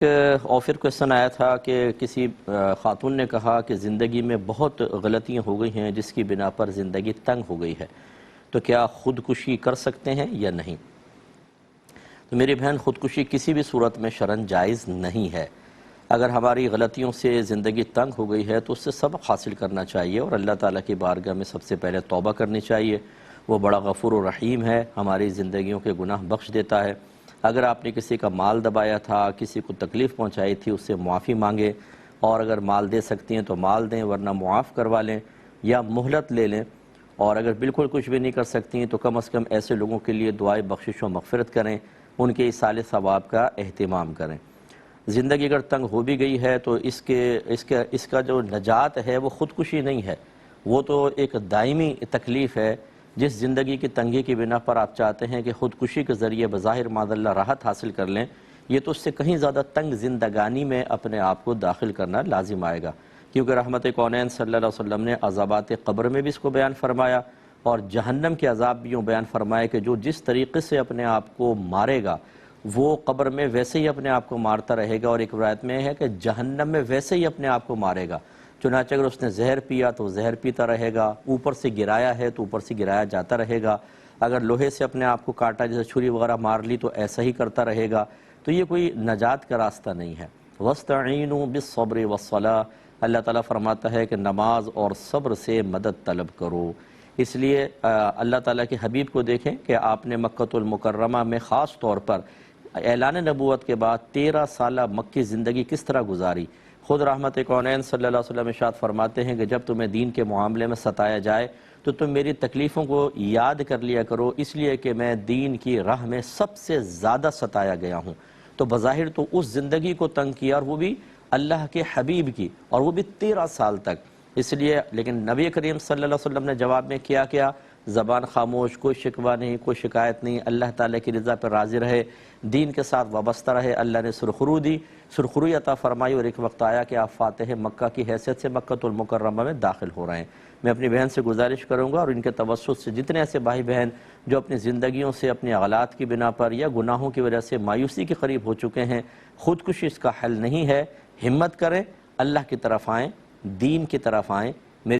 اور پھر کوشچن آیا تھا کہ کسی خاتون نے کہا کہ زندگی میں بہت غلطیاں ہو گئی ہیں جس کی بنا پر زندگی تنگ ہو گئی ہے، تو کیا خودکشی کر سکتے ہیں یا نہیں؟ تو میری بہن، خودکشی کسی بھی صورت میں شرعاً جائز نہیں ہے۔ اگر ہماری غلطیوں سے زندگی تنگ ہو گئی ہے تو اس سے سبق حاصل کرنا چاہیے اور اللہ تعالیٰ کی بارگاہ میں سب سے پہلے توبہ کرنی چاہیے۔ وہ بڑا غفور و رحیم ہے، ہماری زندگیوں کے گناہ بخش دیتا ہے۔ اگر آپ نے کسی کا مال دبایا تھا، کسی کو تکلیف پہنچائی تھی، اس سے معافی مانگے، اور اگر مال دے سکتی ہیں تو مال دیں، ورنہ معاف کروا لیں یا مہلت لے لیں، اور اگر بالکل کچھ بھی نہیں کر سکتی ہیں تو کم از کم ایسے لوگوں کے لیے دعائے بخشش و مغفرت کریں، ان کے ایصال ثواب کا اہتمام کریں۔ زندگی اگر تنگ ہو بھی گئی ہے تو اس کا جو نجات ہے وہ خودکشی نہیں ہے، وہ تو ایک دائمی تکلیف ہے۔ جس زندگی کی تنگی کی بنا پر آپ چاہتے ہیں کہ خودکشی کے ذریعے بظاہر معاذ اللہ راحت حاصل کر لیں، یہ تو اس سے کہیں زیادہ تنگ زندگانی میں اپنے آپ کو داخل کرنا لازم آئے گا، کیونکہ رحمت کونین صلی اللہ علیہ وسلم نے عذابات قبر میں بھی اس کو بیان فرمایا اور جہنم کے عذاب بھی یوں بیان فرمایا کہ جو جس طریقے سے اپنے آپ کو مارے گا وہ قبر میں ویسے ہی اپنے آپ کو مارتا رہے گا، اور ایک روایت میں ہے کہ جہنم میں ویسے ہی اپنے آپ کو مارے گا۔ چنانچہ اگر اس نے زہر پیا تو زہر پیتا رہے گا، اوپر سے گرایا ہے تو اوپر سے گرایا جاتا رہے گا، اگر لوہے سے اپنے آپ کو کاٹا جیسے چھری وغیرہ مار لی تو ایسا ہی کرتا رہے گا۔ تو یہ کوئی نجات کا راستہ نہیں ہے۔ وَاسْتَعِینُوا بِالصَّبْرِ وَالصَّلَاةِ، اللہ تعالیٰ فرماتا ہے کہ نماز اور صبر سے مدد طلب کرو۔ اس لیے اللہ تعالیٰ کے حبیب کو دیکھیں کہ آپ نے مکۃ المکرمہ میں خاص طور پر اعلان نبوت کے بعد 13 سالہ مکی زندگی کس طرح گزاری۔ خود رحمت کونین صلی اللہ علیہ وسلم ارشاد فرماتے ہیں کہ جب تمہیں دین کے معاملے میں ستایا جائے تو تم میری تکلیفوں کو یاد کر لیا کرو، اس لیے کہ میں دین کی راہ میں سب سے زیادہ ستایا گیا ہوں۔ تو بظاہر تو اس زندگی کو تنگ کیا، اور وہ بھی اللہ کے حبیب کی، اور وہ بھی 13 سال تک۔ اس لیے لیکن نبی کریم صلی اللہ علیہ وسلم نے جواب میں کیا زبان خاموش، کوئی شکوہ نہیں، کوئی شکایت نہیں، اللہ تعالیٰ کی رضا پر راضی رہے، دین کے ساتھ وابستہ رہے۔ اللہ نے سرخرو دی، سرخروی عطا فرمائی، اور ایک وقت آیا کہ آپ فاتح مکہ کی حیثیت سے مکۃ المکرمہ میں داخل ہو رہے ہیں۔ میں اپنی بہن سے گزارش کروں گا اور ان کے توسط سے جتنے ایسے بھائی بہن جو اپنی زندگیوں سے اپنے غلط کی بنا پر یا گناہوں کی وجہ سے مایوسی کے قریب ہو چکے ہیں، خودکشی اس کا حل نہیں ہے، ہمت کریں، اللہ کی طرف آئیں، دین کی طرف آئیں،